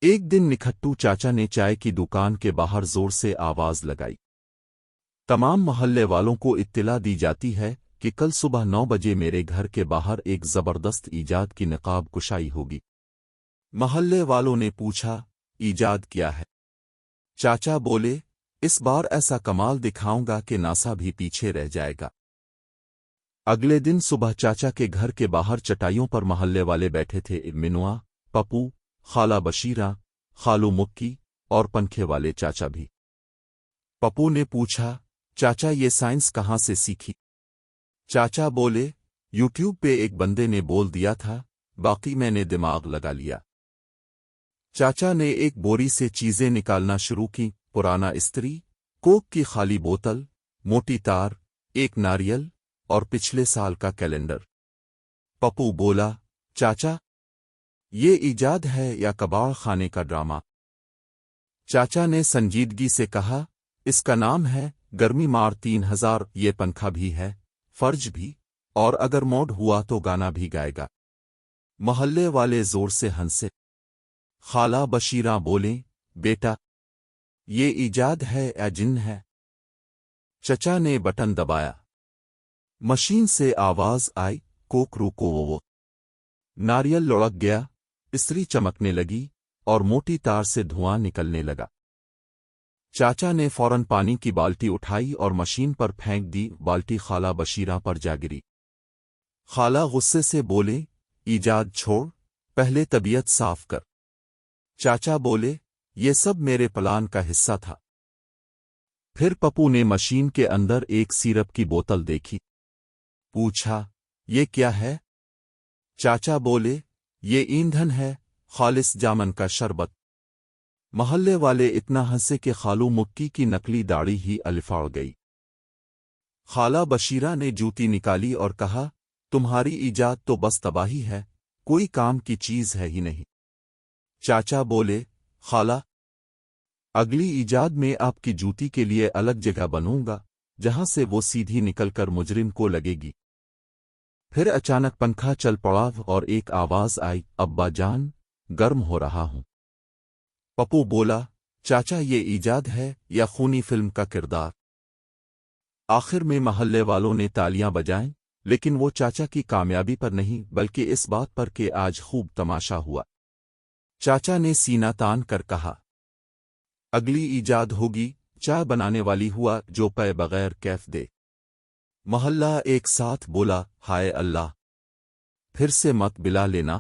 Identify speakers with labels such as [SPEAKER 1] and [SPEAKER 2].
[SPEAKER 1] ایک دن نکھٹو چاچا نے چائے کی دکان کے باہر زور سے آواز لگائی۔ تمام محلے والوں کو اطلاع دی جاتی ہے کہ کل صبح 9 بجے میرے گھر کے باہر ایک زبردست ایجاد کی نقاب کشائی ہوگی۔ محلے والوں نے پوچھا، ایجاد کیا ہے؟ چاچا بولے، اس بار ایسا کمال دکھاؤں گا کہ ناسا بھی پیچھے رہ جائے گا۔ اگلے دن صبح چاچا کے گھر کے باہر چٹائیوں پر محلے والے بیٹھے تھے، منوا، پپو، خالہ بشیرہ، خالو مکی اور پنکھے والے چاچا بھی۔ پپو نے پوچھا، چاچا یہ سائنس کہاں سے سیکھی؟ چاچا بولے، یوٹیوب پہ ایک بندے نے بول دیا تھا، باقی میں نے دماغ لگا لیا۔ چاچا نے ایک بوری سے چیزیں نکالنا شروع کی، پرانا استری، کوک کی خالی بوتل، موٹی تار، ایک ناریل اور پچھلے سال کا کیلنڈر۔ پپو بولا، چاچا یہ ایجاد ہے یا کباڑ خانے کا ڈرامہ؟ چاچا نے سنجیدگی سے کہا، اس کا نام ہے گرمی مار 3000، یہ پنکھا بھی ہے، فرج بھی، اور اگر موڈ ہوا تو گانا بھی گائے گا۔ محلے والے زور سے ہنسے۔ خالہ بشیرہ بولیں، بیٹا یہ ایجاد ہے یا جن ہے؟ چچا نے بٹن دبایا۔ مشین سے آواز آئی، کوک روکو وہ۔ ناریل لڑک گیا، استری چمکنے لگی اور موٹی تار سے دھواں نکلنے لگا۔ چاچا نے فوراً پانی کی بالٹی اٹھائی اور مشین پر پھینک دی، بالٹی خالہ بشیرہ پر جا گری۔ خالہ غصے سے بولے، ایجاد چھوڑ، پہلے طبیعت صاف کر۔ چاچا بولے، یہ سب میرے پلان کا حصہ تھا۔ پھر پپو نے مشین کے اندر ایک سیرپ کی بوتل دیکھی۔ پوچھا، یہ کیا ہے؟ چاچا بولے، یہ ایندھن ہے، خالص جامن کا شربت۔ محلے والے اتنا ہنسے کہ خالو مکی کی نقلی داڑھی ہی الفاڑ گئی۔ خالہ بشیرہ نے جوتی نکالی اور کہا، تمہاری ایجاد تو بس تباہی ہے، کوئی کام کی چیز ہے ہی نہیں۔ چاچا بولے، خالہ اگلی ایجاد میں آپ کی جوتی کے لیے الگ جگہ بنوں گا، جہاں سے وہ سیدھی نکل کر مجرم کو لگے گی۔ پھر اچانک پنکھا چل پڑا اور ایک آواز آئی، ابا جان گرم ہو رہا ہوں۔ پپو بولا، چاچا یہ ایجاد ہے یا خونی فلم کا کردار؟ آخر میں محلے والوں نے تالیاں بجائیں، لیکن وہ چاچا کی کامیابی پر نہیں بلکہ اس بات پر کہ آج خوب تماشا ہوا۔ چاچا نے سینہ تان کر کہا، اگلی ایجاد ہوگی چائے بنانے والی، ہوا جو پے بغیر کیف دے۔ محلہ ایک ساتھ بولا، ہائے اللہ، پھر سے مت بلا لینا۔